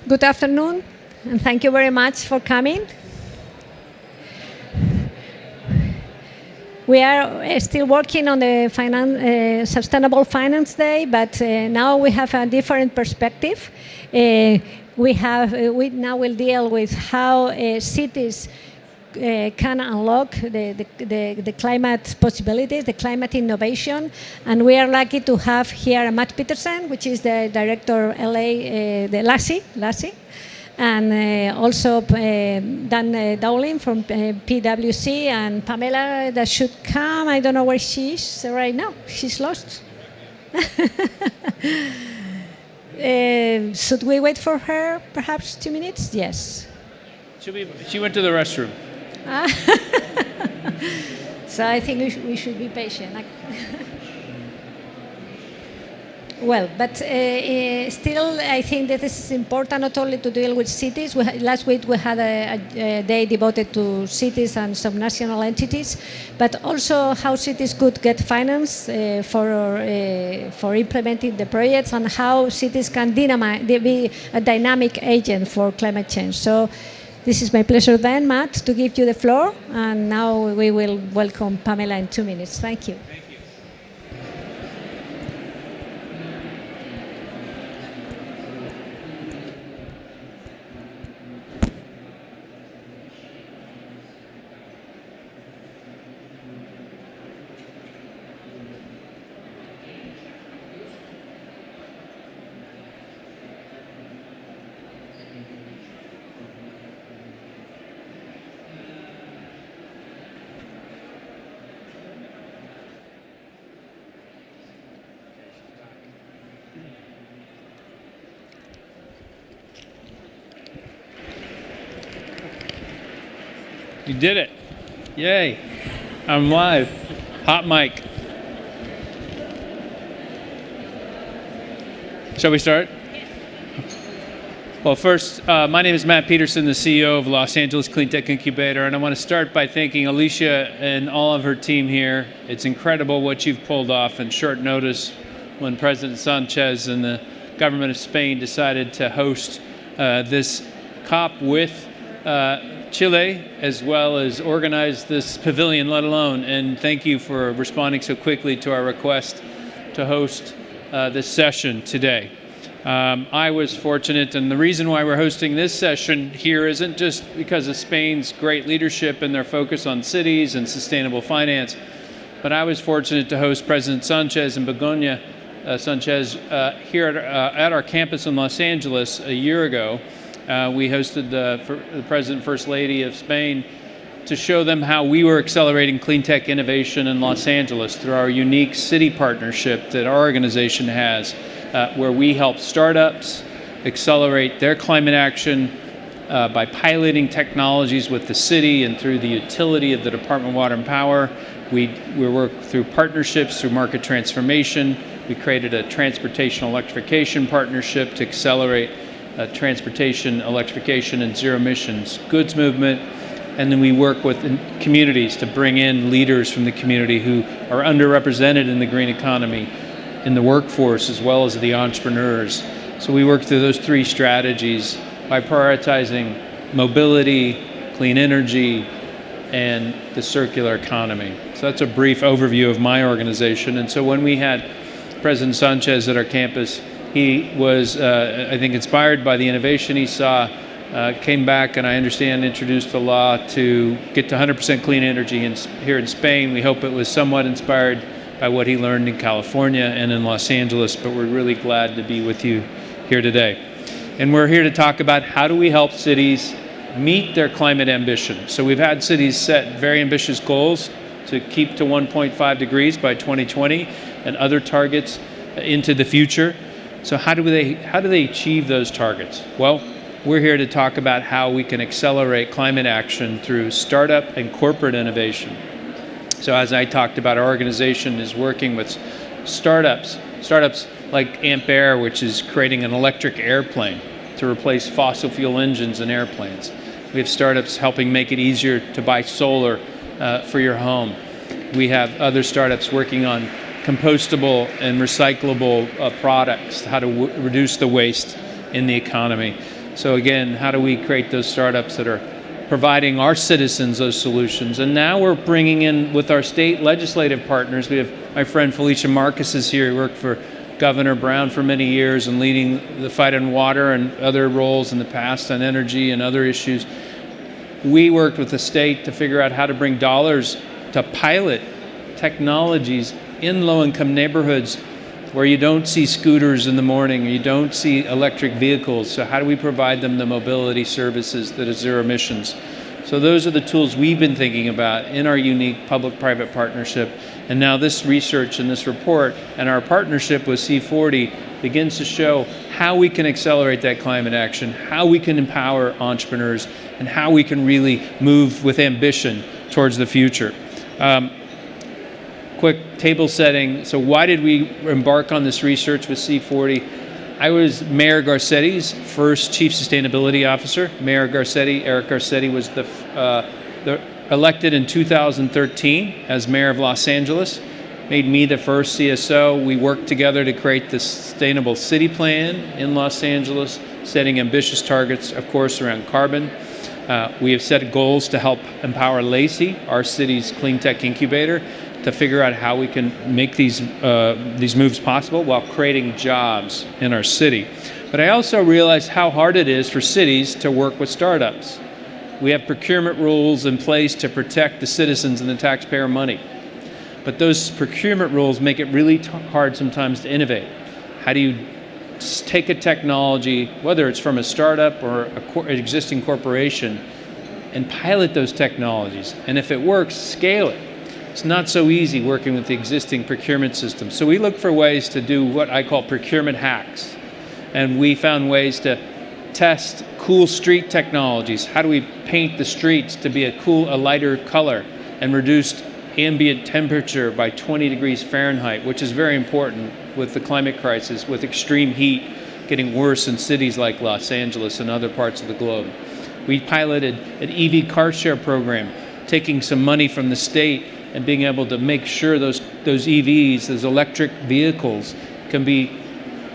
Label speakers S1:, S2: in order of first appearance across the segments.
S1: Good afternoon, and thank you very much for coming. We are still working on the Sustainable Finance Day, but now we have a different perspective. We now will deal with how cities can unlock the climate possibilities, the climate innovation, and we are lucky to have here Matt Peterson, which is the director of LA, the Lassie, and also Dan Dowling from PwC, and Pamela that should come. I don't know where she is right now. She's lost. Should we wait for her perhaps 2 minutes? Yes.
S2: She went to the restroom.
S1: So I think we should be patient. Well, but still, I think that this is important not only to deal with cities. Last week we had a day devoted to cities and subnational entities, but also how cities could get finance for implementing the projects, and how cities can be a dynamic agent for climate change. So this is my pleasure then, Matt, to give you the floor, and now we will welcome Pamela in 2 minutes. Thank you.
S2: You did it. Yay. I'm live. Hot mic. Shall we start? Well, first, my name is Matt Peterson, the CEO of Los Angeles Clean Tech Incubator, and I want to start by thanking Alicia and all of her team here. It's incredible what you've pulled off in short notice when President Sanchez and the government of Spain decided to host this COP with Chile, as well as organize this pavilion, let alone. And thank you for responding so quickly to our request to host this session today. I was fortunate, and the reason why we're hosting this session here isn't just because of Spain's great leadership and their focus on cities and sustainable finance, but I was fortunate to host President Sanchez and Begoña Sanchez here at our campus in Los Angeles a year ago. We hosted the President and First Lady of Spain to show them how we were accelerating clean tech innovation in Los Angeles through our unique city partnership that our organization has, where we help startups accelerate their climate action by piloting technologies with the city and through the utility of the Department of Water and Power. We work through partnerships, through market transformation. We created a transportation electrification partnership to accelerate transportation, electrification, and zero emissions goods movement. And then we work with communities to bring in leaders from the community who are underrepresented in the green economy, in the workforce, as well as the entrepreneurs. So we work through those three strategies by prioritizing mobility, clean energy, and the circular economy. So that's a brief overview of my organization. And so when we had President Sanchez at our campus, he was, I think, inspired by the innovation he saw, came back, and I understand introduced the law to get to 100% clean energy here in Spain. We hope it was somewhat inspired by what he learned in California and in Los Angeles, but we're really glad to be with you here today. And we're here to talk about how do we help cities meet their climate ambition. So we've had cities set very ambitious goals to keep to 1.5 degrees by 2020 and other targets into the future. So how do they achieve those targets? Well, we're here to talk about how we can accelerate climate action through startup and corporate innovation. So as I talked about, our organization is working with startups like Ampere, which is creating an electric airplane to replace fossil fuel engines in airplanes. We have startups helping make it easier to buy solar for your home. We have other startups working on compostable and recyclable products, how to reduce the waste in the economy. So again, how do we create those startups that are providing our citizens those solutions? And now we're bringing in, with our state legislative partners, we have my friend Felicia Marcus is here, who worked for Governor Brown for many years and leading the fight on water and other roles in the past on energy and other issues. We worked with the state to figure out how to bring dollars to pilot technologies in low-income neighborhoods where you don't see scooters in the morning, or you don't see electric vehicles. So how do we provide them the mobility services that are zero emissions? So those are the tools we've been thinking about in our unique public-private partnership. And now this research and this report and our partnership with C40 begins to show how we can accelerate that climate action, how we can empower entrepreneurs, and how we can really move with ambition towards the future. Quick table setting. So why did we embark on this research with C40? I was Mayor Garcetti's first Chief Sustainability Officer. Mayor Garcetti, Eric Garcetti, was elected in 2013 as Mayor of Los Angeles. Made me the first CSO. We worked together to create the Sustainable City Plan in Los Angeles, setting ambitious targets, of course, around carbon. We have set goals to help empower Lacey, our city's clean tech incubator, to figure out how we can make these moves possible while creating jobs in our city. But I also realized how hard it is for cities to work with startups. We have procurement rules in place to protect the citizens and the taxpayer money. But those procurement rules make it really hard sometimes to innovate. How do you take a technology, whether it's from a startup or an existing corporation, and pilot those technologies? And if it works, scale it. It's not so easy working with the existing procurement system. So we look for ways to do what I call procurement hacks. And we found ways to test cool street technologies. How do we paint the streets to be a lighter color and reduce ambient temperature by 20 degrees Fahrenheit, which is very important with the climate crisis, with extreme heat getting worse in cities like Los Angeles and other parts of the globe. We piloted an EV car share program, taking some money from the state and being able to make sure those EVs, those electric vehicles, can be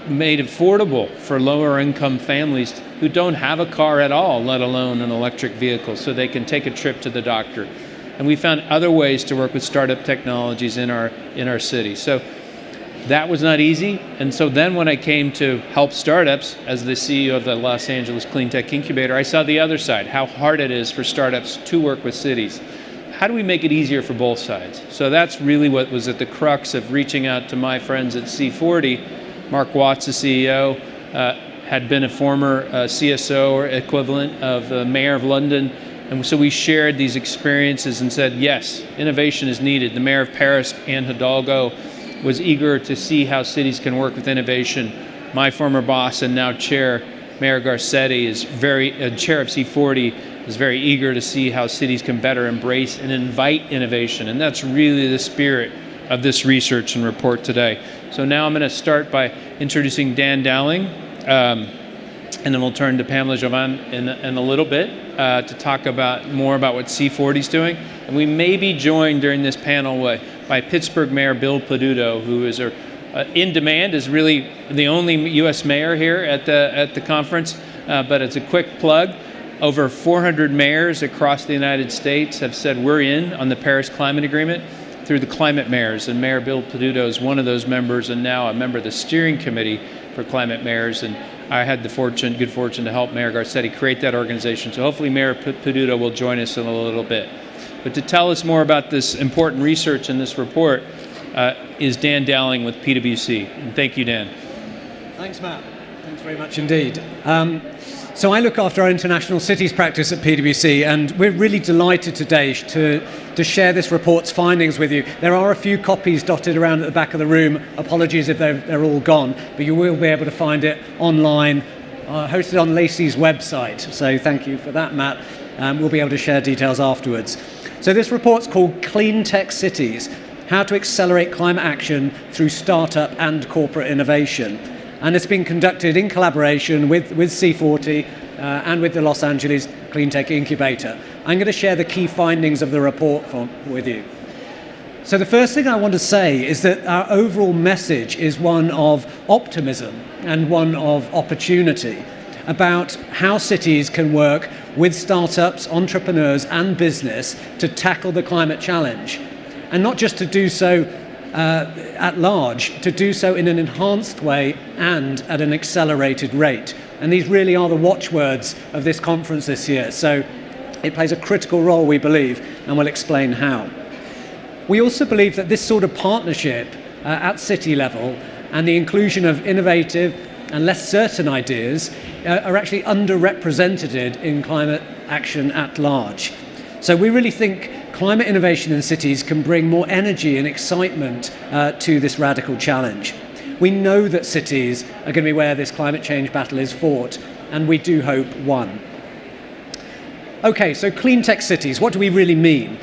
S2: made affordable for lower income families who don't have a car at all, let alone an electric vehicle, so they can take a trip to the doctor. And we found other ways to work with startup technologies in our city. So that was not easy. And so then when I came to help startups as the CEO of the Los Angeles Clean Tech Incubator, I saw the other side, how hard it is for startups to work with cities. How do we make it easier for both sides? So that's really what was at the crux of reaching out to my friends at C40. Mark Watts, the CEO, had been a former CSO or equivalent of the Mayor of London. And so we shared these experiences and said, yes, innovation is needed. The Mayor of Paris, Anne Hidalgo, was eager to see how cities can work with innovation. My former boss and now chair, Mayor Garcetti, is chair of C40, is very eager to see how cities can better embrace and invite innovation. And that's really the spirit of this research and report today. So now I'm going to start by introducing Dan Dowling, and then we'll turn to Pamela Jovan in a little bit to talk more about what C40 is doing. And we may be joined during this panel by Pittsburgh Mayor Bill Peduto, who is in demand, is really the only U.S. mayor here at the conference. But it's a quick plug. Over 400 mayors across the United States have said we're in on the Paris Climate Agreement through the climate mayors. And Mayor Bill Peduto is one of those members, and now a member of the steering committee for climate mayors. And I had the good fortune to help Mayor Garcetti create that organization. So hopefully Mayor Peduto will join us in a little bit. But to tell us more about this important research in this report is Dan Dowling with PwC. And thank you, Dan.
S3: Thanks, Matt. Thanks very much indeed. So I look after our international cities practice at PwC, and we're really delighted today to share this report's findings with you. There are a few copies dotted around at the back of the room. Apologies if they're all gone, but you will be able to find it online, hosted on Lacey's website. So thank you for that, Matt. We'll be able to share details afterwards. So this report's called Clean Tech Cities: How to Accelerate Climate Action Through Startup and Corporate Innovation. And it's been conducted in collaboration with C40 and with the Los Angeles Clean Tech Incubator. I'm going to share the key findings of the report with you. So the first thing I want to say is that our overall message is one of optimism and one of opportunity. about how cities can work with startups, entrepreneurs and business to tackle the climate challenge. And not just to do so at large, to do so in an enhanced way and at an accelerated rate. And these really are the watchwords of this conference this year. So it plays a critical role, we believe, and we'll explain how. We also believe that this sort of partnership at city level and the inclusion of innovative and less certain ideas are actually underrepresented in climate action at large. So we really think climate innovation in cities can bring more energy and excitement to this radical challenge. We know that cities are going to be where this climate change battle is fought, and we do hope won. Okay, so clean tech cities, what do we really mean?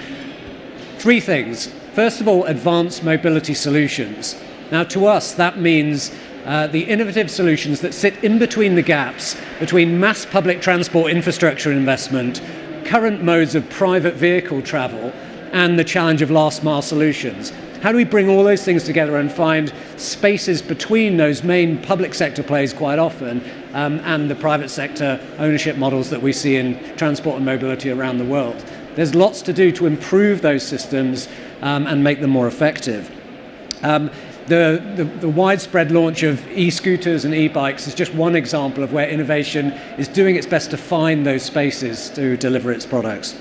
S3: Three things. First of all, advanced mobility solutions. Now, to us, that means the innovative solutions that sit in between the gaps between mass public transport infrastructure investment, current modes of private vehicle travel, and the challenge of last mile solutions. How do we bring all those things together and find spaces between those main public sector plays quite often and the private sector ownership models that we see in transport and mobility around the world? There's lots to do to improve those systems and make them more effective. The widespread launch of e-scooters and e-bikes is just one example of where innovation is doing its best to find those spaces to deliver its products.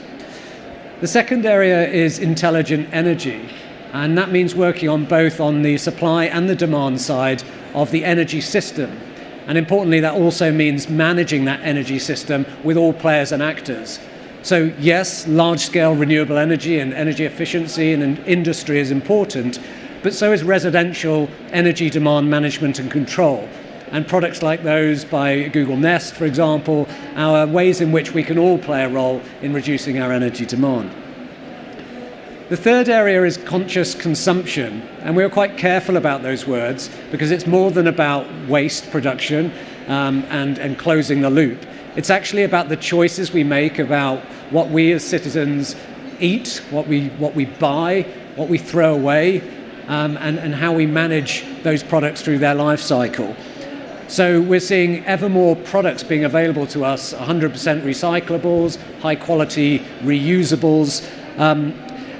S3: The second area is intelligent energy, and that means working on both on the supply and the demand side of the energy system. And importantly, that also means managing that energy system with all players and actors. So yes, large-scale renewable energy and energy efficiency in industry is important, but so is residential energy demand management and control. And products like those by Google Nest, for example, are ways in which we can all play a role in reducing our energy demand. The third area is conscious consumption, and we are quite careful about those words because it's more than about waste production and closing the loop. It's actually about the choices we make about what we as citizens eat, what we buy, what we throw away, and how we manage those products through their life cycle. So we're seeing ever more products being available to us, 100% recyclables, high quality reusables,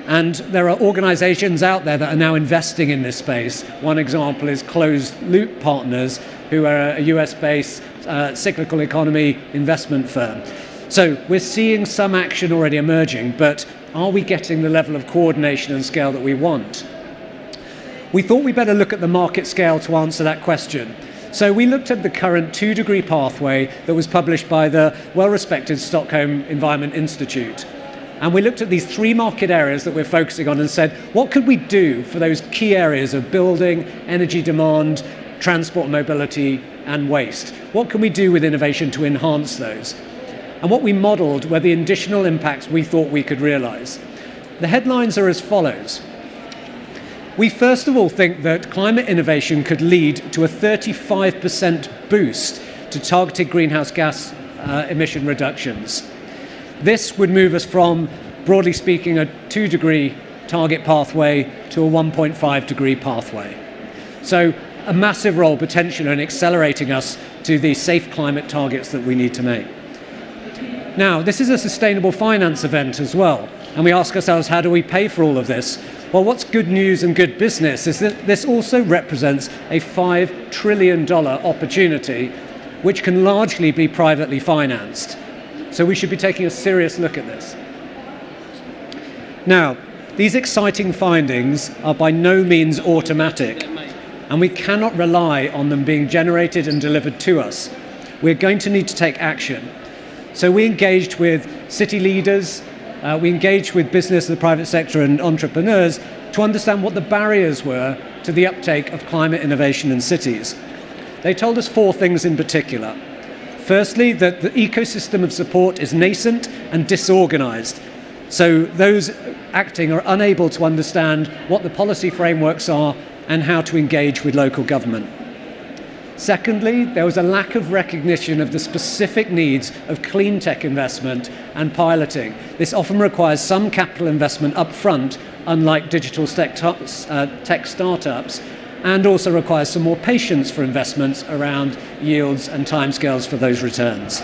S3: and there are organizations out there that are now investing in this space. One example is Closed Loop Partners, who are a US-based cyclical economy investment firm. So we're seeing some action already emerging, but are we getting the level of coordination and scale that we want? We thought we'd better look at the market scale to answer that question. So we looked at the current 2-degree pathway that was published by the well-respected Stockholm Environment Institute. And we looked at these 3 market areas that we're focusing on and said, what could we do for those key areas of building, energy demand, transport, mobility, and waste? What can we do with innovation to enhance those? And what we modeled were the additional impacts we thought we could realize. The headlines are as follows. We first of all think that climate innovation could lead to a 35% boost to targeted greenhouse gas emission reductions. This would move us from, broadly speaking, a 2-degree target pathway to a 1.5-degree pathway. So a massive role potentially in accelerating us to the safe climate targets that we need to make. Now, this is a sustainable finance event as well, and we ask ourselves, how do we pay for all of this? Well, what's good news and good business is that this also represents a $5 trillion opportunity, which can largely be privately financed. So we should be taking a serious look at this. Now, these exciting findings are by no means automatic, and we cannot rely on them being generated and delivered to us. We're going to need to take action. So we engaged with city leaders, we engaged with business, the private sector and entrepreneurs to understand what the barriers were to the uptake of climate innovation in cities. They told us 4 things in particular. Firstly, that the ecosystem of support is nascent and disorganized. So those acting are unable to understand what the policy frameworks are and how to engage with local government. Secondly, there was a lack of recognition of the specific needs of clean tech investment and piloting. This often requires some capital investment up front, unlike digital tech startups, and also requires some more patience for investments around yields and timescales for those returns.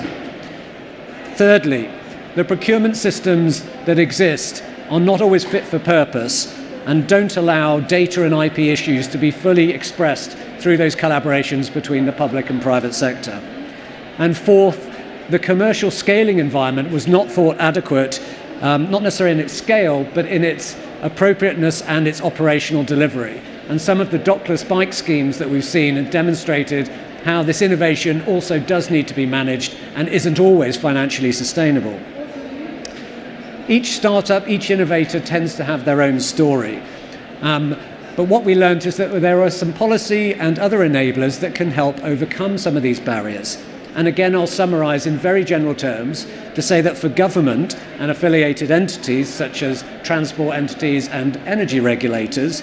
S3: Thirdly, the procurement systems that exist are not always fit for purpose and don't allow data and IP issues to be fully expressed through those collaborations between the public and private sector. And fourth, the commercial scaling environment was not thought adequate, not necessarily in its scale, but in its appropriateness and its operational delivery. And some of the dockless bike schemes that we've seen have demonstrated how this innovation also does need to be managed and isn't always financially sustainable. Each startup, each innovator tends to have their own story. But what we learned is that there are some policy and other enablers that can help overcome some of these barriers. And again, I'll summarize in very general terms to say that for government and affiliated entities, such as transport entities and energy regulators,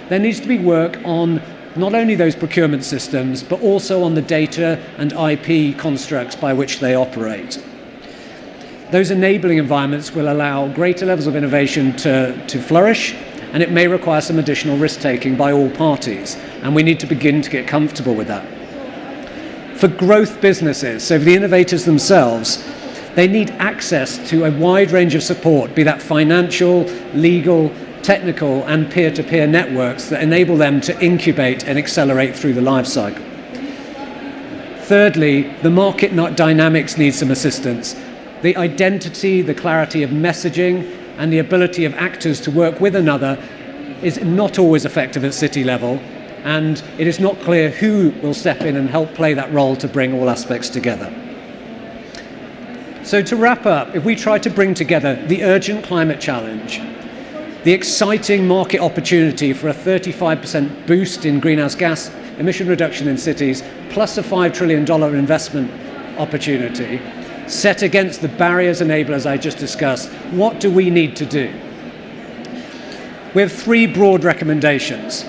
S3: there needs to be work on not only those procurement systems, but also on the data and IP constructs by which they operate. Those enabling environments will allow greater levels of innovation to flourish, and it may require some additional risk-taking by all parties, and we need to begin to get comfortable with that. For growth businesses, so for the innovators themselves, they need access to a wide range of support, be that financial, legal, technical, and peer-to-peer networks that enable them to incubate and accelerate through the life cycle. Thirdly, the market dynamics need some assistance. The identity, the clarity of messaging, and the ability of actors to work with another is not always effective at city level, and it is not clear who will step in and help play that role to bring all aspects together. So to wrap up, if we try to bring together the urgent climate challenge, the exciting market opportunity for a 35% boost in greenhouse gas emission reduction in cities, plus a $5 trillion investment opportunity, set against the barriers and enablers I just discussed, what do we need to do? We have three broad recommendations.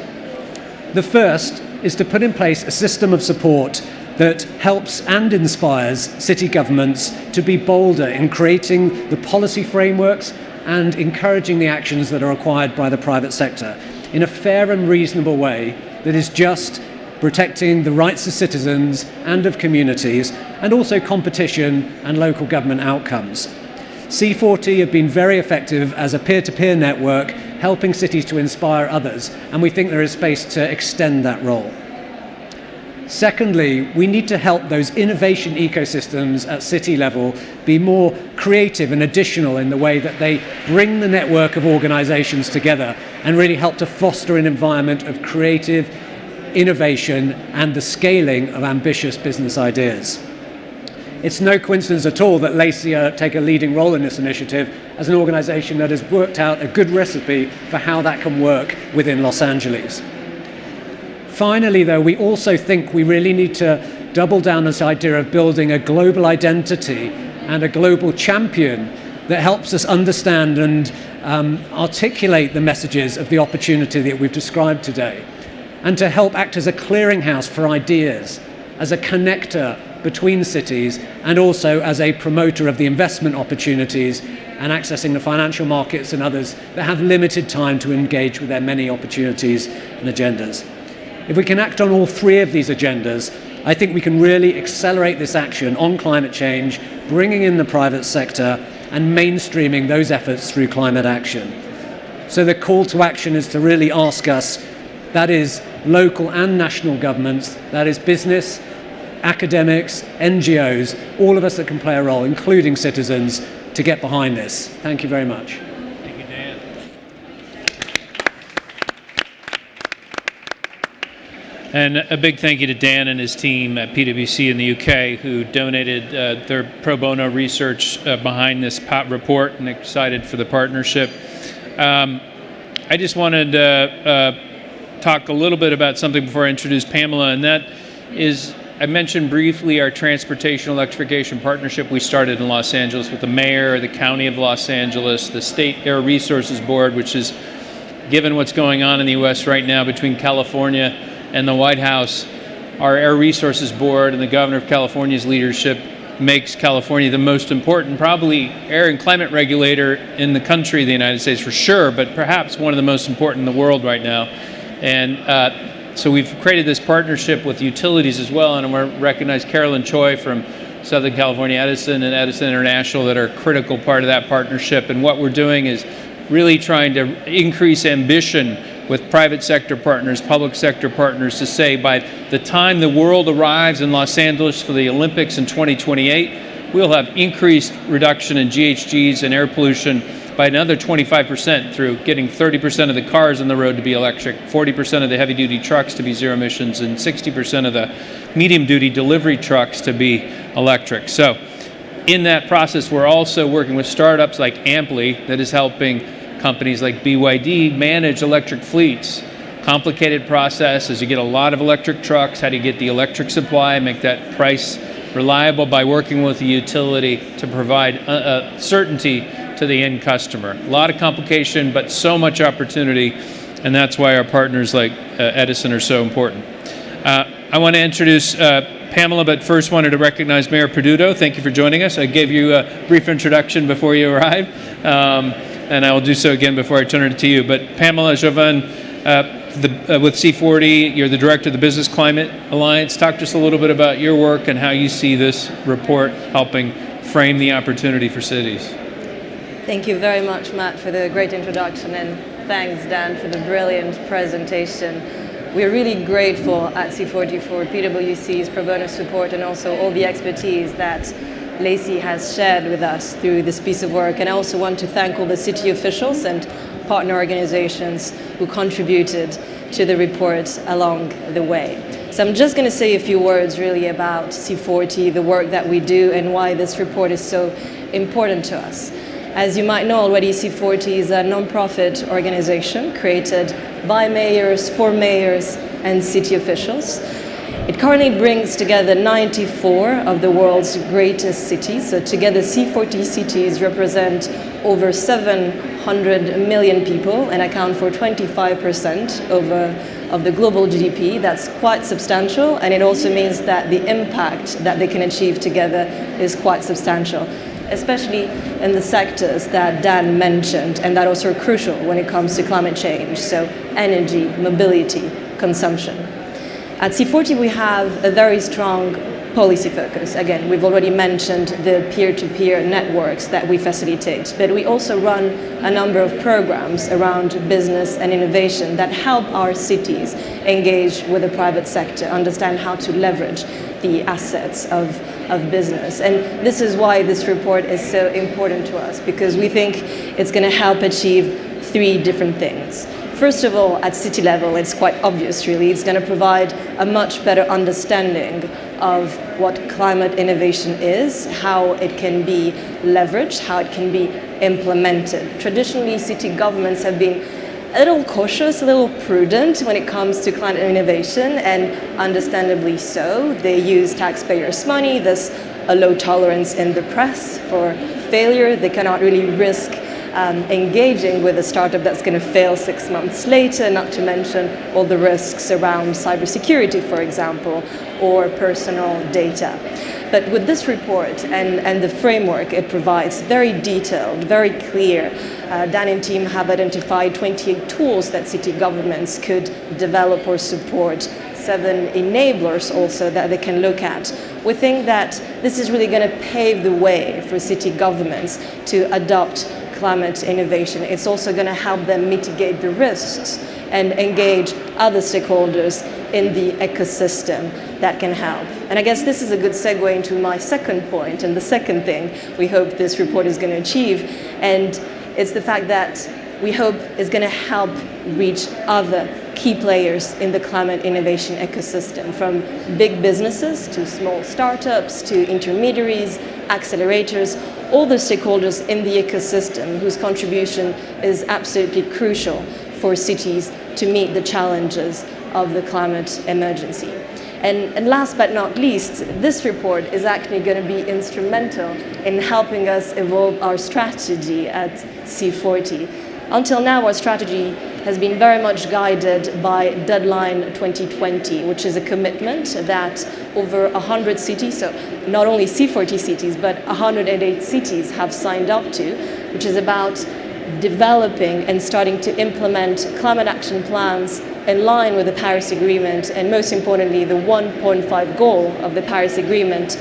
S3: The first is to put in place a system of support that helps and inspires city governments to be bolder in creating the policy frameworks and encouraging the actions that are required by the private sector in a fair and reasonable way that is just, protecting the rights of citizens and of communities, and also competition and local government outcomes. C40 have been very effective as a peer-to-peer network, helping cities to inspire others, and we think there is space to extend that role. Secondly, we need to help those innovation ecosystems at city level be more creative and additional in the way that they bring the network of organizations together and really help to foster an environment of creative innovation and the scaling of ambitious business ideas. It's no coincidence at all that LACIA take a leading role in this initiative as an organization that has worked out a good recipe for how that can work within Los Angeles. Finally, though, we also think we really need to double down on this idea of building a global identity and a global champion that helps us understand and articulate the messages of the opportunity that we've described today, and to help act as a clearinghouse for ideas, as a connector between cities, and also as a promoter of the investment opportunities and accessing the financial markets and others that have limited time to engage with their many opportunities and agendas. If we can act on all three of these agendas, I think we can really accelerate this action on climate change, bringing in the private sector and mainstreaming those efforts through climate action. So the call to action is to really ask us, that is local and national governments, that is business, academics, NGOs, all of us that can play a role, including citizens, to get behind this. Thank you very much.
S2: Thank you, Dan. And a big thank you to Dan and his team at PwC in the UK who donated their pro bono research behind this report, and excited for the partnership. I just wanted to talk a little bit about something before I introduce Pamela, and that is, I mentioned briefly our transportation electrification partnership we started in Los Angeles with the mayor, the county of Los Angeles, the State Air Resources Board, which is, given what's going on in the US right now between California and the White House, our Air Resources Board and the governor of California's leadership makes California the most important, probably air and climate regulator in the country, the United States for sure, but perhaps one of the most important in the world right now. And So we've created this partnership with utilities as well, and I want to recognize Carolyn Choi from Southern California Edison and Edison International that are a critical part of that partnership. And what we're doing is really trying to increase ambition with private sector partners, public sector partners, to say by the time the world arrives in Los Angeles for the Olympics in 2028, we'll have increased reduction in GHGs and air pollution by another 25% through getting 30% of the cars on the road to be electric, 40% of the heavy-duty trucks to be zero emissions, and 60% of the medium-duty delivery trucks to be electric. So in that process, we're also working with startups like Amply that is helping companies like BYD manage electric fleets. Complicated process as you get a lot of electric trucks. How do you get the electric supply, make that price reliable by working with the utility to provide certainty to the end customer. A lot of complication, but so much opportunity, and that's why our partners like Edison are so important. I want to introduce Pamela, but first wanted to recognize Mayor Peduto. Thank you for joining us. I gave you a brief introduction before you arrived, and I will do so again before I turn it to you. But Pamela Jovan, with C40, you're the director of the Business Climate Alliance. Talk just a little bit about your work and how you see this report helping frame the opportunity for cities.
S4: Thank you very much, Matt, for the great introduction, and thanks, Dan, for the brilliant presentation. We're really grateful at C40 for PwC's pro bono support and also all the expertise that Lacey has shared with us through this piece of work. And I also want to thank all the city officials and partner organizations who contributed to the report along the way. So I'm just going to say a few words really about C40, the work that we do, and why this report is so important to us. As you might know already, C40 is a non-profit organization created by mayors, for mayors, and city officials. It currently brings together 94 of the world's greatest cities. So together, C40 cities represent over 700 million people and account for 25% of the global GDP. That's quite substantial, and it also means that the impact that they can achieve together is quite substantial, especially in the sectors that Dan mentioned and that also are crucial when it comes to climate change, so energy, mobility, consumption. At C40 we have a very strong policy focus. Again, we've already mentioned the peer-to-peer networks that we facilitate, but we also run a number of programs around business and innovation that help our cities engage with the private sector, understand how to leverage the assets of business. And this is why this report is so important to us, because we think it's going to help achieve three different things. First of all, at city level, it's quite obvious really. It's going to provide a much better understanding of what climate innovation is, how it can be leveraged, how it can be implemented. Traditionally, city governments have been a little cautious, a little prudent when it comes to climate innovation, and understandably so. They use taxpayers' money. There's a low tolerance in the press for failure. They cannot really risk engaging with a startup that's going to fail 6 months later, not to mention all the risks around cybersecurity, for example, or personal data. But with this report and the framework it provides, very detailed, very clear, Dan and team have identified 28 tools that city governments could develop or support, 7 enablers also that they can look at. We think that this is really going to pave the way for city governments to adopt climate innovation. It's also going to help them mitigate the risks and engage other stakeholders in the ecosystem that can help. And I guess this is a good segue into my second point, and the second thing we hope this report is going to achieve, and it's the fact that we hope is going to help reach other key players in the climate innovation ecosystem, from big businesses to small startups to intermediaries, accelerators, all the stakeholders in the ecosystem whose contribution is absolutely crucial for cities to meet the challenges of the climate emergency. And last but not least, this report is actually going to be instrumental in helping us evolve our strategy at C40. Until now, our strategy has been very much guided by Deadline 2020, which is a commitment that over 100 cities, so not only C40 cities, but 108 cities have signed up to, which is about developing and starting to implement climate action plans in line with the Paris Agreement, and most importantly, the 1.5 goal of the Paris Agreement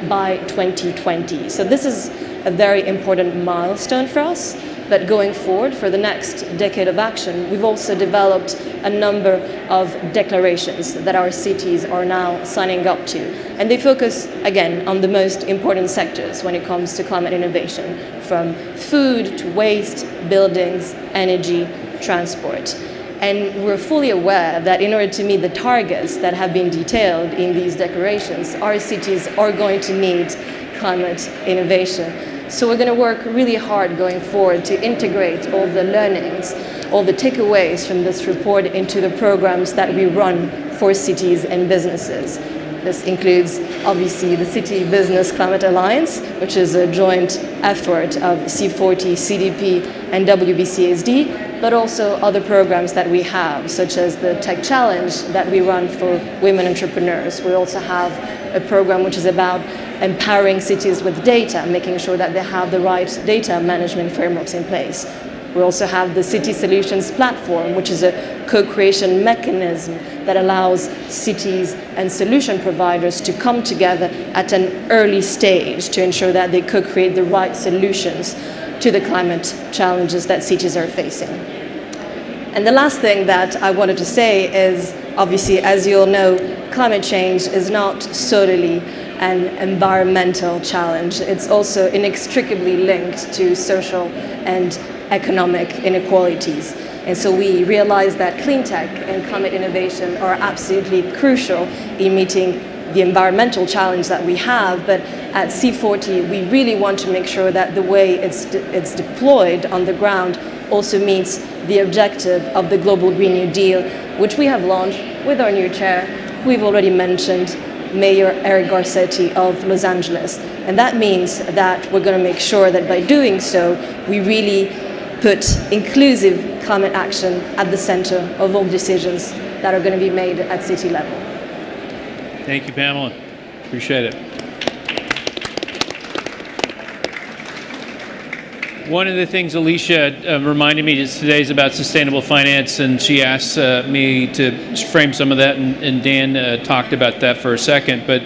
S4: by 2020. So this is a very important milestone for us. But going forward for the next decade of action, we've also developed a number of declarations that our cities are now signing up to. And they focus, again, on the most important sectors when it comes to climate innovation, from food to waste, buildings, energy, transport. And we're fully aware that in order to meet the targets that have been detailed in these declarations, our cities are going to need climate innovation. So we're going to work really hard going forward to integrate all the learnings, all the takeaways from this report into the programs that we run for cities and businesses. This includes, obviously, the City Business Climate Alliance, which is a joint effort of C40, CDP, and WBCSD, but also other programs that we have, such as the Tech Challenge that we run for women entrepreneurs. We also have a program which is about empowering cities with data, making sure that they have the right data management frameworks in place. We also have the City Solutions Platform, which is a co-creation mechanism that allows cities and solution providers to come together at an early stage to ensure that they co-create the right solutions to the climate challenges that cities are facing. And the last thing that I wanted to say is, obviously, as you all know, climate change is not solely an environmental challenge. It's also inextricably linked to social and economic inequalities. And so we realize that clean tech and climate innovation are absolutely crucial in meeting the environmental challenge that we have, but at C40 we really want to make sure that the way it's deployed on the ground also meets the objective of the Global Green New Deal, which we have launched with our new chair, who we've already mentioned, Mayor Eric Garcetti of Los Angeles. And that means that we're going to make sure that by doing so, we really put inclusive climate action at the center of all decisions that are going to be made at city level.
S2: Thank you, Pamela. Appreciate it. One of the things Alicia reminded me today is about sustainable finance, and she asked me to frame some of that, and Dan talked about that for a second. But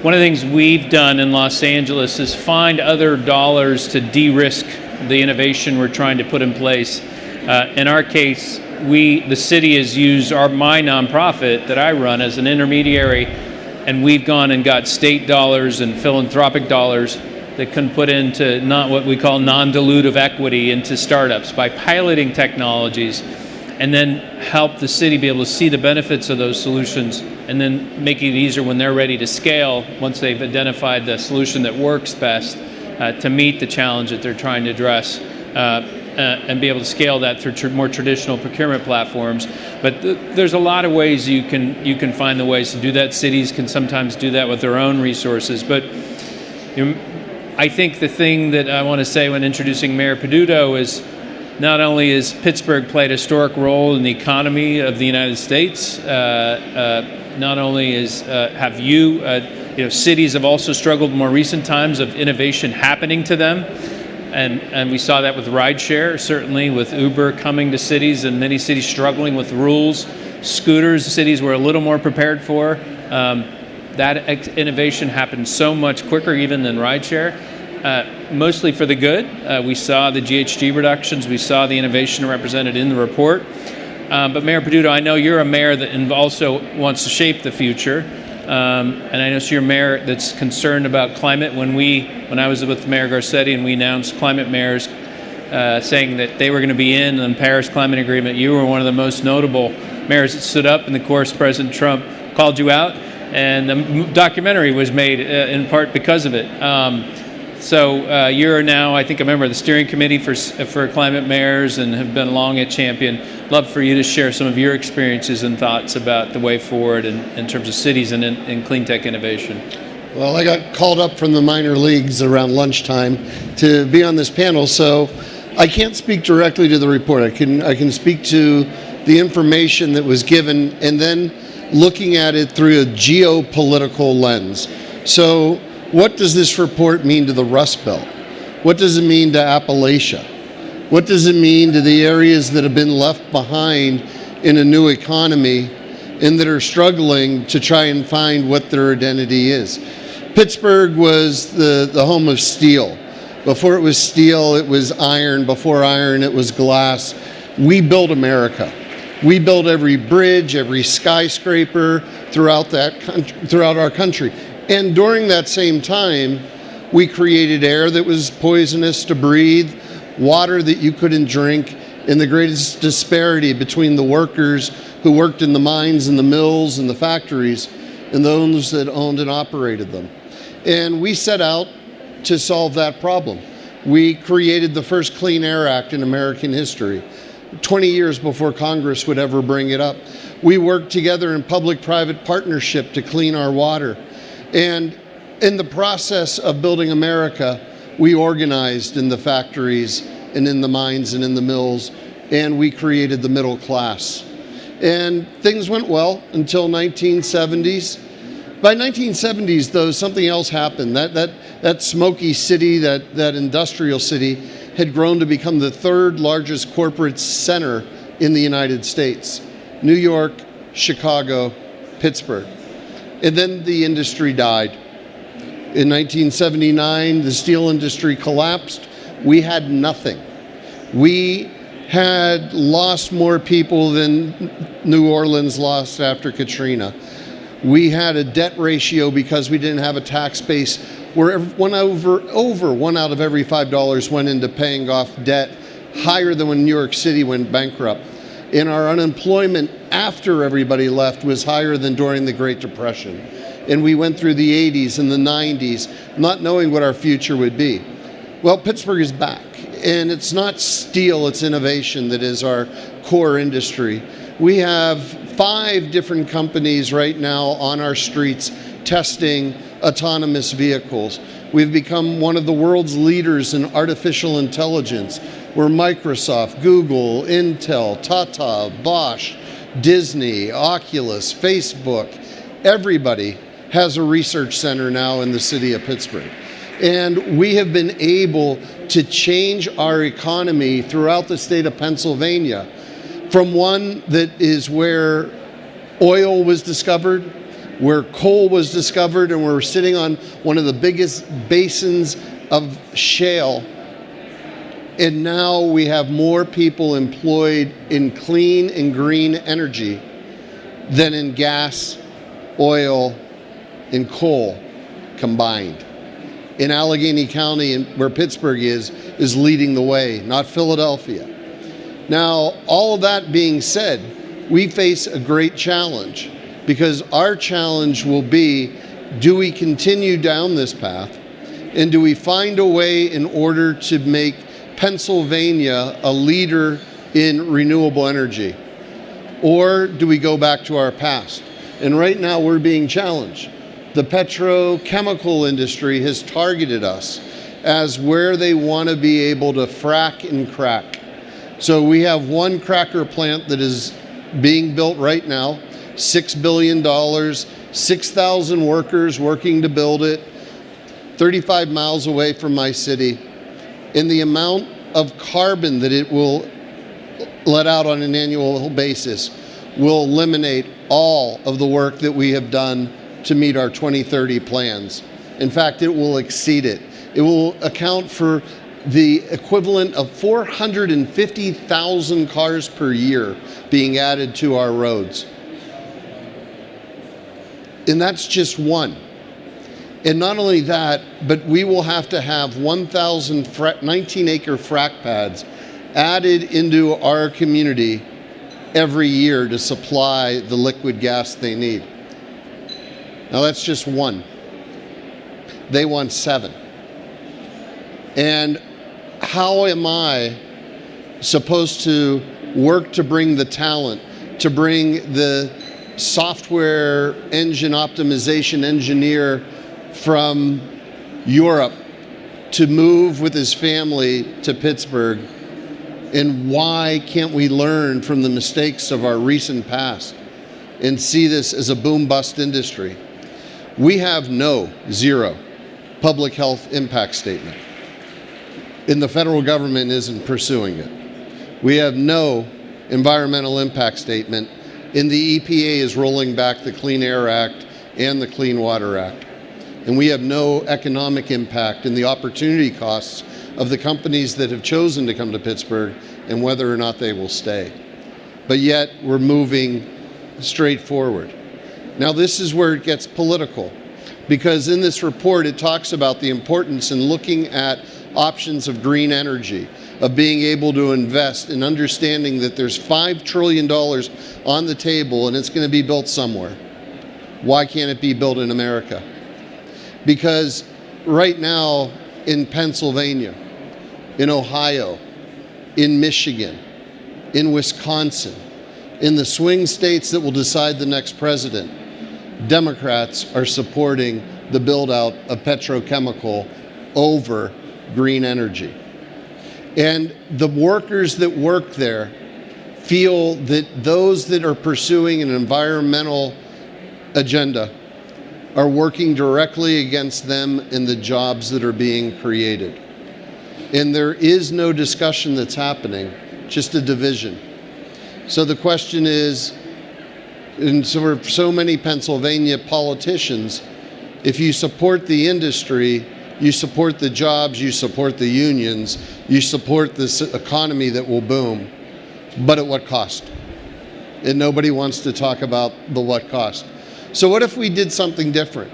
S2: one of the things we've done in Los Angeles is find other dollars to de-risk the innovation we're trying to put in place. In our case, the city has used my nonprofit that I run as an intermediary, and we've gone and got state dollars and philanthropic dollars that can put into not what we call non-dilutive equity into startups by piloting technologies, and then help the city be able to see the benefits of those solutions, and then make it easier when they're ready to scale, once they've identified the solution that works best to meet the challenge that they're trying to address, and be able to scale that through more traditional procurement platforms. But there's a lot of ways you can find the ways to do that. Cities can sometimes do that with their own resources. But I think the thing that I want to say when introducing Mayor Peduto is, not only has Pittsburgh played a historic role in the economy of the United States, not only have cities have also struggled in more recent times of innovation happening to them. And we saw that with rideshare, certainly with Uber coming to cities and many cities struggling with rules. Scooters, cities were a little more prepared for. That innovation happened so much quicker even than rideshare, mostly for the good. We saw the GHG reductions. We saw the innovation represented in the report. But Mayor Peduto, I know you're a mayor that also wants to shape the future. And I know you're a mayor that's concerned about climate. When I was with Mayor Garcetti and we announced climate mayors saying that they were going to be in the Paris Climate Agreement, you were one of the most notable mayors that stood up, and of course President Trump called you out, and the documentary was made in part because of it. So you're now, I think, a member of the steering committee for climate mayors and have been long a champion. Love for you to share some of your experiences and thoughts about the way forward in terms of cities and in clean tech innovation.
S5: Well, I got called up from the minor leagues around lunchtime to be on this panel, so I can't speak directly to the report. I can speak to the information that was given and then looking at it through a geopolitical lens. So what does this report mean to the Rust Belt? What does it mean to Appalachia? What does it mean to the areas that have been left behind in a new economy and that are struggling to try and find what their identity is. Pittsburgh was the home of steel. Before it was steel, it was iron. Before iron, it was glass. We built America. We built every bridge, every skyscraper throughout our country. And during that same time, we created air that was poisonous to breathe, water that you couldn't drink, and the greatest disparity between the workers who worked in the mines and the mills and the factories and those that owned and operated them. And we set out to solve that problem. We created the first Clean Air Act in American history, 20 years before Congress would ever bring it up. We worked together in public-private partnership to clean our water. And in the process of building America, we organized in the factories and in the mines and in the mills, and we created the middle class. And things went well until 1970s. By 1970s, though, something else happened. That smoky city, that industrial city, had grown to become the third largest corporate center in the United States. New York, Chicago, Pittsburgh. And then the industry died. In 1979, the steel industry collapsed. We had nothing. We had lost more people than New Orleans lost after Katrina. We had a debt ratio because we didn't have a tax base where over one out of every $5 went into paying off debt, higher than when New York City went bankrupt. And our unemployment after everybody left was higher than during the Great Depression. And we went through the 80s and the 90s not knowing what our future would be. Well, Pittsburgh is back. And it's not steel, it's innovation that is our core industry. We have 5 different companies right now on our streets testing autonomous vehicles. We've become one of the world's leaders in artificial intelligence. We're Microsoft, Google, Intel, Tata, Bosch, Disney, Oculus, Facebook. Everybody has a research center now in the city of Pittsburgh. And we have been able to change our economy throughout the state of Pennsylvania from one that is where oil was discovered, where coal was discovered, and we're sitting on one of the biggest basins of shale. And now we have more people employed in clean and green energy than in gas, oil, and coal combined. In Allegheny County, where Pittsburgh is leading the way, not Philadelphia. Now, all of that being said, we face a great challenge because our challenge will be, do we continue down this path and do we find a way in order to make Pennsylvania a leader in renewable energy? Or do we go back to our past? And right now we're being challenged. The petrochemical industry has targeted us as where they want to be able to frack and crack. So we have one cracker plant that is being built right now, $6 billion, 6,000 workers working to build it, 35 miles away from my city. And the amount of carbon that it will let out on an annual basis will eliminate all of the work that we have done to meet our 2030 plans. In fact, it will exceed it. It will account for the equivalent of 450,000 cars per year being added to our roads. And that's just one. And not only that, but we will have to have 1,000 19-acre frac pads added into our community every year to supply the liquid gas they need. Now that's just one. They want 7. And how am I supposed to work to bring the talent, to bring the software engine optimization engineer from Europe to move with his family to Pittsburgh? And why can't we learn from the mistakes of our recent past and see this as a boom-bust industry? We have zero public health impact statement, and the federal government isn't pursuing it. We have no environmental impact statement, and the EPA is rolling back the Clean Air Act and the Clean Water Act. And we have no economic impact in the opportunity costs of the companies that have chosen to come to Pittsburgh and whether or not they will stay. But yet we're moving straight forward. Now this is where it gets political, because in this report it talks about the importance in looking at options of green energy, of being able to invest and understanding that there's $5 trillion on the table and it's going to be built somewhere. Why can't it be built in America? Because right now in Pennsylvania, in Ohio, in Michigan, in Wisconsin, in the swing states that will decide the next president, Democrats are supporting the build out of petrochemical over green energy. And the workers that work there feel that those that are pursuing an environmental agenda are working directly against them and the jobs that are being created. And there is no discussion that's happening, just a division. So the question is, and so for so many Pennsylvania politicians, if you support the industry, you support the jobs, you support the unions, you support this economy that will boom, but at what cost? And nobody wants to talk about the what cost. So what if we did something different?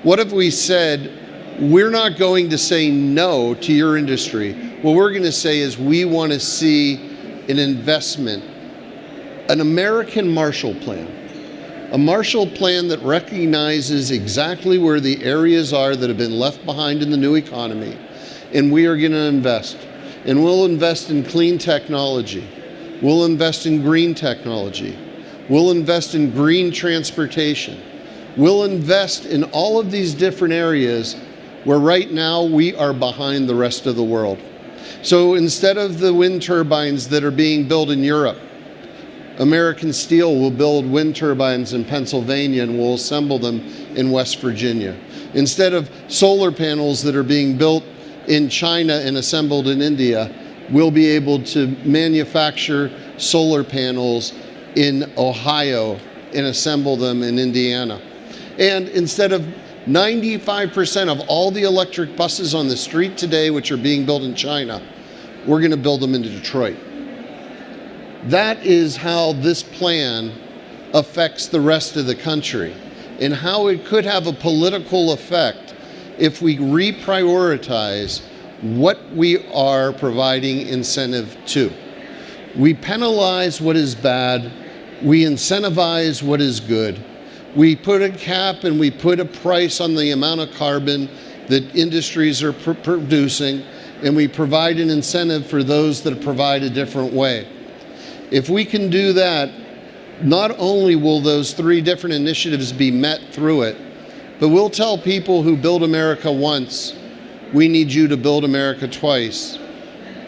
S5: What if we said, we're not going to say no to your industry. What we're going to say is we want to see an investment, an American Marshall Plan. A Marshall Plan that recognizes exactly where the areas are that have been left behind in the new economy, and we are going to invest. And we'll invest in clean technology. We'll invest in green technology. We'll invest in green transportation. We'll invest in all of these different areas where right now we are behind the rest of the world. So instead of the wind turbines that are being built in Europe, American Steel will build wind turbines in Pennsylvania and will assemble them in West Virginia. Instead of solar panels that are being built in China and assembled in India, we'll be able to manufacture solar panels in Ohio and assemble them in Indiana. And instead of 95% of all the electric buses on the street today, which are being built in China, we're going to build them into Detroit. That is how this plan affects the rest of the country, and how it could have a political effect if we reprioritize what we are providing incentive to. We penalize what is bad, we incentivize what is good. We put a cap and we put a price on the amount of carbon that industries are producing, and we provide an incentive for those that provide a different way. If we can do that, not only will those three different initiatives be met through it, but we'll tell people who build America once, we need you to build America twice.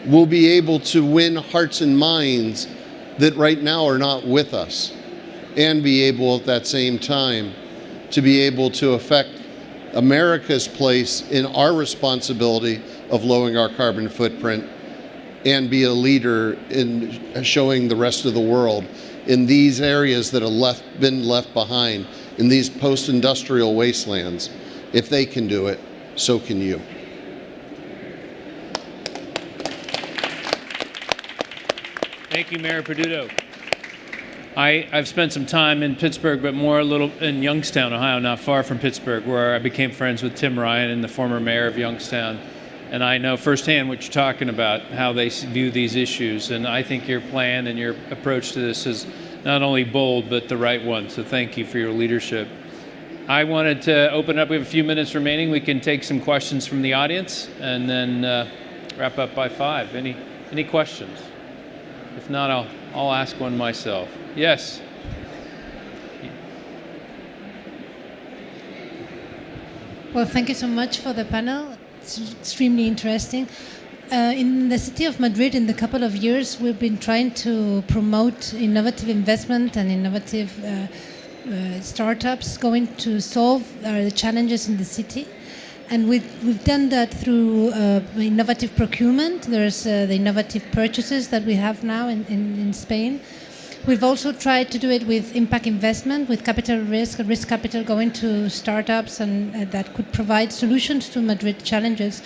S5: We'll be able to win hearts and minds that right now are not with us, and be able at that same time to be able to affect America's place in our responsibility of lowering our carbon footprint, and be a leader in showing the rest of the world in these areas that have been left behind, in these post-industrial wastelands. If they can do it, so can you.
S2: Thank you, Mayor Peduto. I've spent some time in Pittsburgh, but more a little in Youngstown, Ohio, not far from Pittsburgh, where I became friends with Tim Ryan and the former mayor of Youngstown. And I know firsthand what you're talking about, how they view these issues. And I think your plan and your approach to this is not only bold, but the right one. So thank you for your leadership. I wanted to open up. We have a few minutes remaining. We can take some questions from the audience and then wrap up by 5. Any questions? If not, I'll ask one myself. Yes.
S6: Well, thank you so much for the panel. It's extremely interesting. In the city of Madrid, in the couple of years, we've been trying to promote innovative investment and innovative startups going to solve the challenges in the city. And we've done that through innovative procurement. There's the innovative purchases that we have now in Spain. We've also tried to do it with impact investment, with capital risk capital going to startups, and that could provide solutions to Madrid challenges.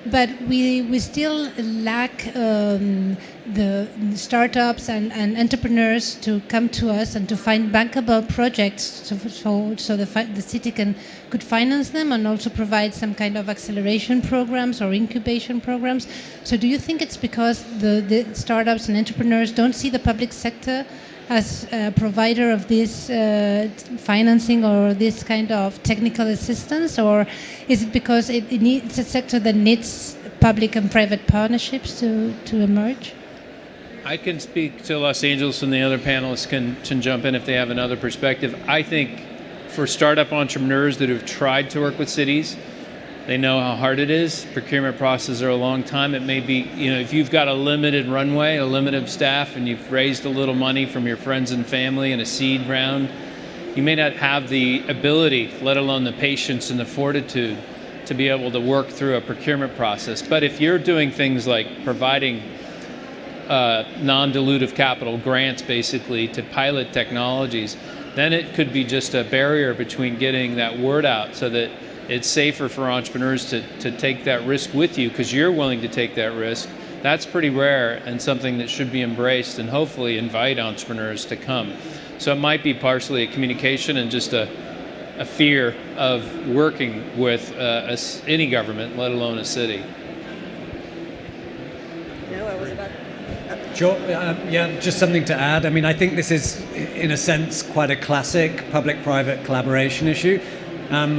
S6: But we still lack the startups and entrepreneurs to come to us and to find bankable projects so the city could finance them and also provide some kind of acceleration programs or incubation programs. So do you think it's because the startups and entrepreneurs don't see the public sector as a provider of this financing or this kind of technical assistance, or is it because it's a sector that needs public and private partnerships to emerge?
S2: I can speak to Los Angeles, and the other panelists can jump in if they have another perspective. I think for startup entrepreneurs that have tried to work with cities, they know how hard it is. Procurement processes are a long time. It may be, if you've got a limited runway, a limited staff, and you've raised a little money from your friends and family in a seed round, you may not have the ability, let alone the patience and the fortitude, to be able to work through a procurement process. But if you're doing things like providing non-dilutive capital grants, basically, to pilot technologies, then it could be just a barrier between getting that word out so that it's safer for entrepreneurs to take that risk with you because you're willing to take that risk. That's pretty rare and something that should be embraced, and hopefully invite entrepreneurs to come. So it might be partially a communication and just a fear of working with any government, let alone a city.
S4: No, I was about...
S3: Sure. Just something to add. I mean, I think this is, in a sense, quite a classic public-private collaboration issue.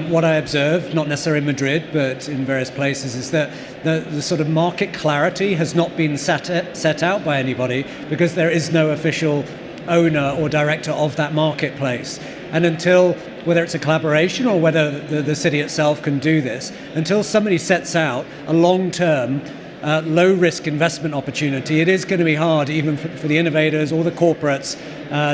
S3: What I observe, not necessarily in Madrid, but in various places, is that the sort of market clarity has not been set out by anybody because there is no official owner or director of that marketplace. And until, whether it's a collaboration or whether the city itself can do this, until somebody sets out a long-term, low-risk investment opportunity, it is going to be hard even for the innovators or the corporates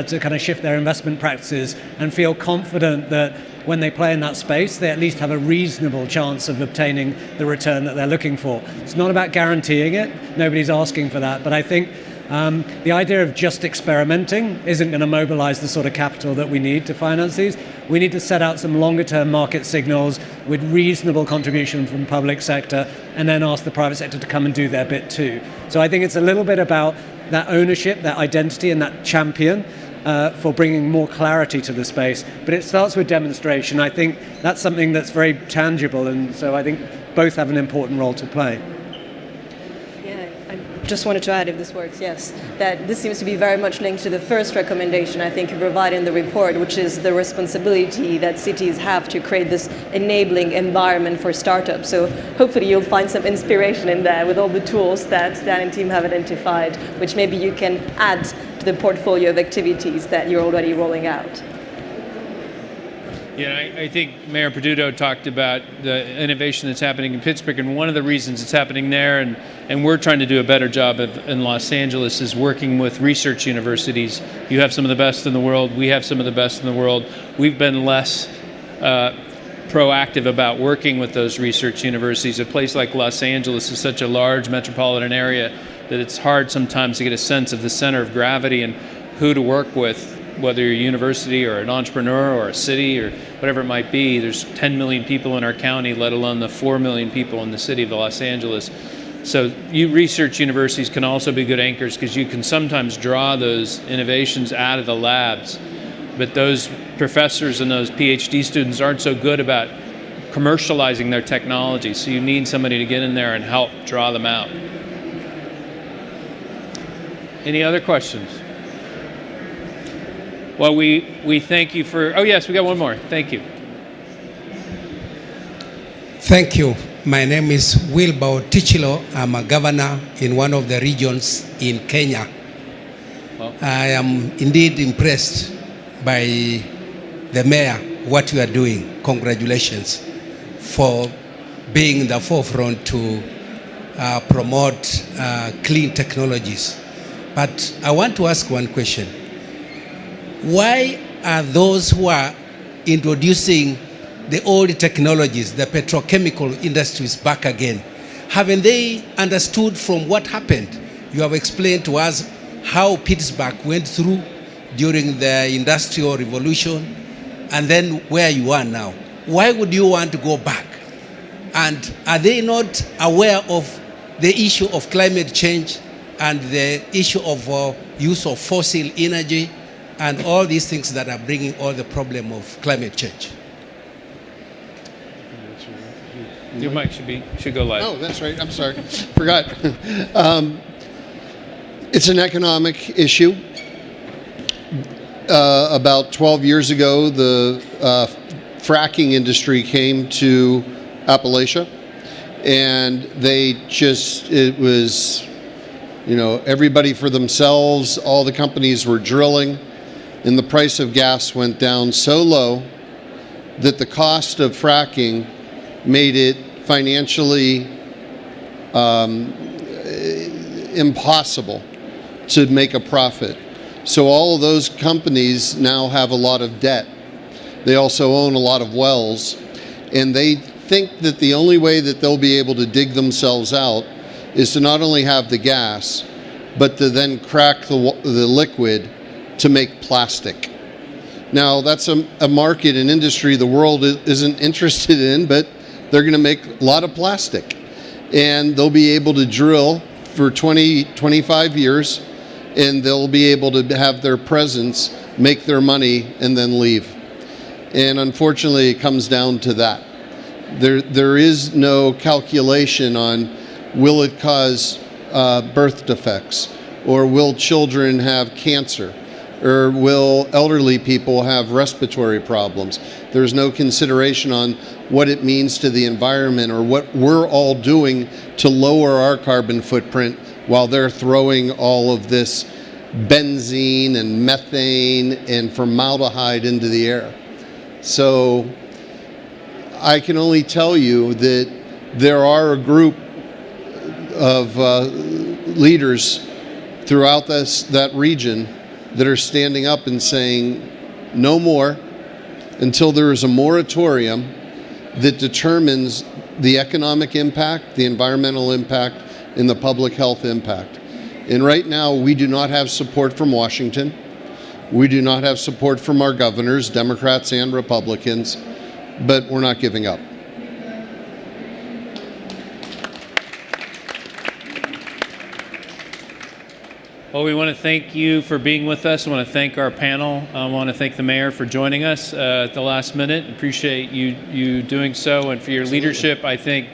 S3: to kind of shift their investment practices and feel confident that when they play in that space, they at least have a reasonable chance of obtaining the return that they're looking for. It's not about guaranteeing it. Nobody's asking for that. But I think the idea of just experimenting isn't going to mobilize the sort of capital that we need to finance these. We need to set out some longer-term market signals with reasonable contribution from the public sector and then ask the private sector to come and do their bit too. So I think it's a little bit about that ownership, that identity, and that champion for bringing more clarity to the space. But it starts with demonstration. I think that's something that's very tangible, and so I think both have an important role to play.
S4: Yeah, I just wanted to add, if this works, yes, that this seems to be very much linked to the first recommendation I think you provide in the report, which is the responsibility that cities have to create this enabling environment for startups. So hopefully you'll find some inspiration in there with all the tools that Dan and team have identified, which maybe you can add to the portfolio of activities that you're already rolling out.
S2: Yeah, I think Mayor Peduto talked about the innovation that's happening in Pittsburgh, and one of the reasons it's happening there, and we're trying to do a better job in Los Angeles, is working with research universities. You have some of the best in the world. We have some of the best in the world. We've been less proactive about working with those research universities. A place like Los Angeles is such a large metropolitan area that it's hard sometimes to get a sense of the center of gravity and who to work with, whether you're a university or an entrepreneur or a city or whatever it might be. There's 10 million people in our county, let alone the 4 million people in the city of Los Angeles. So research universities can also be good anchors because you can sometimes draw those innovations out of the labs, but those professors and those PhD students aren't so good about commercializing their technology. So you need somebody to get in there and help draw them out. Any other questions? Well, we thank you for... Oh, yes, we got one more. Thank you.
S7: Thank you. My name is Wilbur Tichilo. I'm a governor in one of the regions in Kenya.
S2: Well,
S7: I am indeed impressed by the mayor, what you are doing. Congratulations for being in the forefront to promote clean technologies. But I want to ask one question. Why are those who are introducing the old technologies, the petrochemical industries back again. Haven't they understood from what happened? You have explained to us how Pittsburgh went through during the Industrial Revolution and then where you are now. Why would you want to go back? And are they not aware of the issue of climate change and the issue of use of fossil energy and all these things that are bringing all the problem of climate change?
S2: Your mic should go live.
S5: Oh, that's right. I'm sorry. Forgot. It's an economic issue. About 12 years ago, the fracking industry came to Appalachia, and it was, everybody for themselves. All the companies were drilling, and the price of gas went down so low that the cost of fracking made it financially impossible to make a profit. So all of those companies now have a lot of debt. They also own a lot of wells, and they think that the only way that they'll be able to dig themselves out is to not only have the gas, but to then crack the liquid to make plastic. Now, that's a market and industry the world isn't interested in, but they're going to make a lot of plastic. And they'll be able to drill for 20, 25 years, and they'll be able to have their presence, make their money, and then leave. And unfortunately, it comes down to that. There is no calculation on will it cause birth defects, or will children have cancer, or will elderly people have respiratory problems. There's no consideration on what it means to the environment or what we're all doing to lower our carbon footprint while they're throwing all of this benzene and methane and formaldehyde into the air. So I can only tell you that there are a group of leaders throughout that region that are standing up and saying no more until there is a moratorium that determines the economic impact, the environmental impact, and the public health impact. And right now, we do not have support from Washington. We do not have support from our governors, Democrats and Republicans, but we're not giving up.
S2: Well, we want to thank you for being with us. I want to thank our panel. I want to thank the mayor for joining us at the last minute. Appreciate you doing so, and for your leadership. I think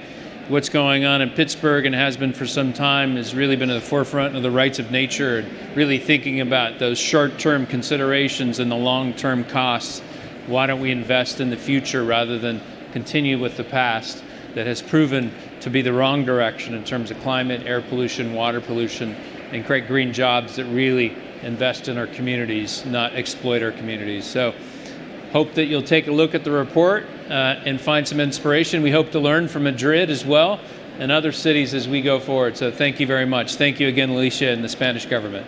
S2: what's going on in Pittsburgh, and has been for some time, has really been at the forefront of the rights of nature and really thinking about those short-term considerations and the long-term costs. Why don't we invest in the future rather than continue with the past that has proven to be the wrong direction in terms of climate, air pollution, water pollution, and create green jobs that really invest in our communities, not exploit our communities. So hope that you'll take a look at the report and find some inspiration. We hope to learn from Madrid as well and other cities as we go forward. So thank you very much. Thank you again, Alicia, and the Spanish government.